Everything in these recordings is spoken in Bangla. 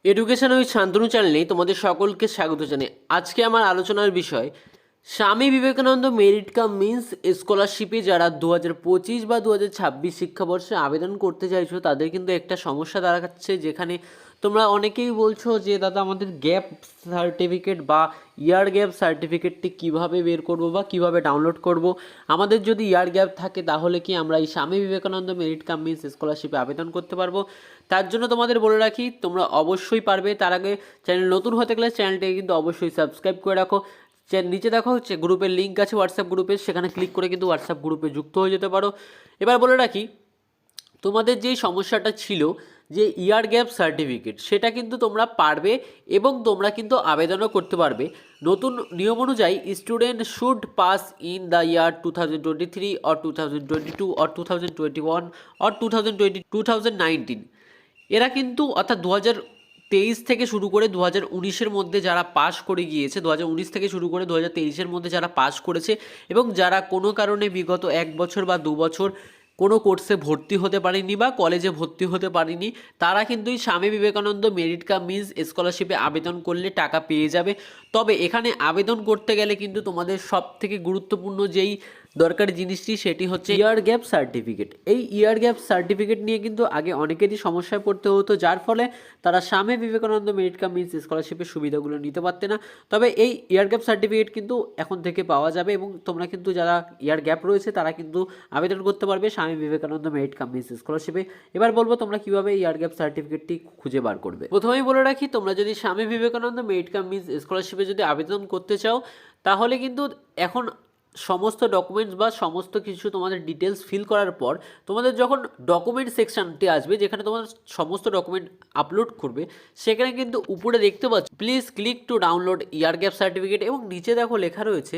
এডুকেশন উইথ শান্তনু চ্যানেলে তোমাদের সকলকে স্বাগত জানাই। আজকে আমার আলোচনার বিষয় Swami Vivekananda merit cum means স্কলারশিপে যারা 2025 বা 2026 শিক্ষাবর্ষে আবেদন করতে চাইছো তাদের কিন্তু একটা সমস্যা দাঁড়াচ্ছে, যেখানে তোমরা অনেকেই বলছো যে দাদা আমাদের গ্যাপ সার্টিফিকেট বা ইয়ার গ্যাপ সার্টিফিকেটটি কিভাবে বের করব বা কিভাবে ডাউনলোড করব। আমাদের যদি ইয়ার গ্যাপ থাকে তাহলে কি আমরা এই Swami Vivekananda merit cum means স্কলারশিপে আবেদন করতে পারবো? তার জন্য তোমাদের বলে রাখি তোমরা অবশ্যই পারবে। তার আগে চ্যানেল নতুন হতে গেলে চ্যানেলটাকে কিন্তু অবশ্যই সাবস্ক্রাইব করে রাখো। নিচে দেখো হচ্ছে গ্রুপের লিঙ্ক আছে হোয়াটসঅ্যাপ গ্রুপের, সেখানে ক্লিক করে কিন্তু হোয়াটসঅ্যাপ গ্রুপে যুক্ত হয়ে যেতে পারো। এবার বলে রাখি তোমাদের যেই সমস্যাটা ছিল যে ইয়ার গ্যাপ সার্টিফিকেট, সেটা কিন্তু তোমরা পারবে এবং তোমরা কিন্তু আবেদনও করতে পারবে। নতুন নিয়ম অনুযায়ী student should pass in the year 2023 or 2022 or 2021 or 2019। এরা কিন্তু অর্থাৎ 2023 থেকে শুরু করে 2019-এর মধ্যে যারা পাস করে গিয়েছে, 2019 থেকে শুরু করে 2023-এর মধ্যে যারা পাস করেছে এবং যারা কোনো কারণে বিগত 1 বছর বা 2 বছর কোনো কোর্সে ভর্তি হতে পারেনি বা কলেজে ভর্তি হতে পারেনি, তারা কিন্তু এই Swami Vivekananda merit cum means স্কলারশিপে আবেদন করলে টাকা পেয়ে যাবে। তবে এখানে আবেদন করতে গেলে কিন্তু তোমাদের সব থেকে গুরুত্বপূর্ণ যেই দরকারি জিনিসটি সেটি হচ্ছে ইয়ার গ্যাপ সার্টিফিকেট। এই ইয়ার গ্যাপ সার্টিফিকেট নিয়ে কিন্তু আগে অনেকেরই সমস্যায় পড়তে হতো, যার ফলে তারা Swami Vivekananda merit cum means স্কলারশিপের সুবিধাগুলো নিতে পারতে না। তবে এই ইয়ার গ্যাপ সার্টিফিকেট কিন্তু এখন থেকে পাওয়া যাবে এবং তোমরা কিন্তু যারা ইয়ার গ্যাপ রয়েছে তারা কিন্তু আবেদন করতে পারবে Swami Vivekananda merit cum means স্কলারশিপে। এবার বলবো তোমরা কিভাবে ইয়ার গ্যাপ সার্টিফিকেটটি খুঁজে বার করবে। প্রথমেই বলে রাখি তোমরা যদি Swami Vivekananda merit cum means স্কলারশিপে যদি আবেদন করতে চাও তাহলে কিন্তু এখন সমস্ত ডকুমেন্টস বা সমস্ত কিছু তোমাদের ডিটেলস ফিল করার পর তোমাদের যখন ডকুমেন্ট সেকশনটি আসবে, যেখানে তোমাদের সমস্ত ডকুমেন্ট আপলোড করবে, সেখানে কিন্তু উপরে দেখতে পাচ্ছ please click to download year gap certificate এবং নিচে দেখো লেখা রয়েছে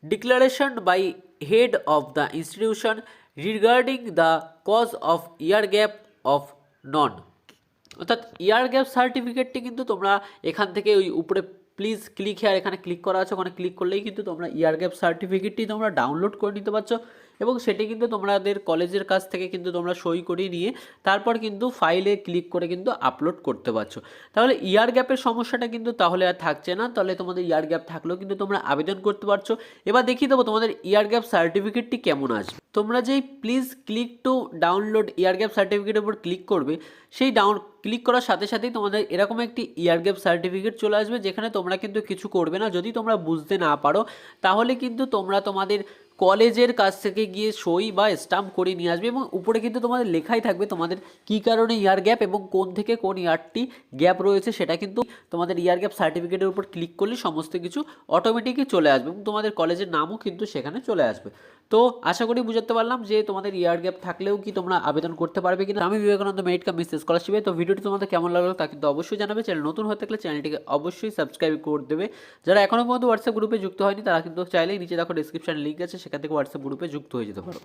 declaration by head of the institution regarding the cause of year gap of none. অর্থাৎ ইয়ার গ্যাপ সার্টিফিকেটটি কিন্তু তোমরা এখান থেকে ওই উপরে প্লিজ ক্লিক হেয়ার এখানে ক্লিক করা আছে, ওখানে ক্লিক করলেই কিন্তু তোমরা ইয়ার গ্যাপ সার্টিফিকেটটি তোমরা ডাউনলোড করে নিতে পারছো এবং সেটি কিন্তু তোমাদের কলেজের কাছ থেকে কিন্তু তোমরা সই করিয়ে নিয়ে তারপর কিন্তু ফাইলে ক্লিক করে কিন্তু আপলোড করতে পারছো। তাহলে ইয়ার গ্যাপের সমস্যাটা কিন্তু তাহলে আর থাকছে না। তাহলে তোমাদের ইয়ার গ্যাপ থাকলেও কিন্তু তোমরা আবেদন করতে পারছো। এবার দেখিয়ে দেবো তোমাদের ইয়ার গ্যাপ সার্টিফিকেটটি কেমন আসবে। তোমরা যেই please click to download year gap সার্টিফিকেটের উপর ক্লিক করবে, সেই ক্লিক করার সাথে সাথেই তোমাদের এরকম একটি ইয়ার গ্যাপ সার্টিফিকেট চলে আসবে, যেখানে তোমরা কিন্তু কিছু করবে না। যদি তোমরা বুঝতে না পারো তাহলে কিন্তু তোমরা তোমাদের কলেজের কাছ থেকে গিয়ে সই বা স্টাম্প করে নিয়ে আসবে এবং উপরে কিন্তু তোমাদের লেখাই থাকবে তোমাদের কী কারণে ইয়ার গ্যাপ এবং কোন থেকে কোন ইয়ারটি গ্যাপ রয়েছে, সেটা কিন্তু তোমাদের ইয়ার গ্যাপ সার্টিফিকেটের উপর ক্লিক করলে সমস্ত কিছু অটোমেটিকই চলে আসবে এবং তোমাদের কলেজের নামও কিন্তু সেখানে চলে আসবে। তো আশা করি বুঝতে পারলাম যে তোমাদের ইয়ার গ্যাপ থাকলেও কি তোমরা আবেদন করতে পারবে কিনা Swami Vivekananda merit cum means স্কলারশিপে। তো ভিডিওটি তোমাদের কেমন লাগলো তা কিন্তু অবশ্যই জানাবে। চ্যানেল নতুন হতে থাকলে চ্যানেলটিকে অবশ্যই সাবস্ক্রাইব করে দেবে। যারা এখনও পর্যন্ত হোয়াটসঅ্যাপ গ্রুপে যুক্ত হয়নি তারা কিন্তু চাইলেই নিচে দেখো ডিসক্রিপশন লিঙ্ক আছে, সেখান থেকে হোয়াটসঅ্যাপ গ্রুপে যুক্ত হয়ে যেতে পারো।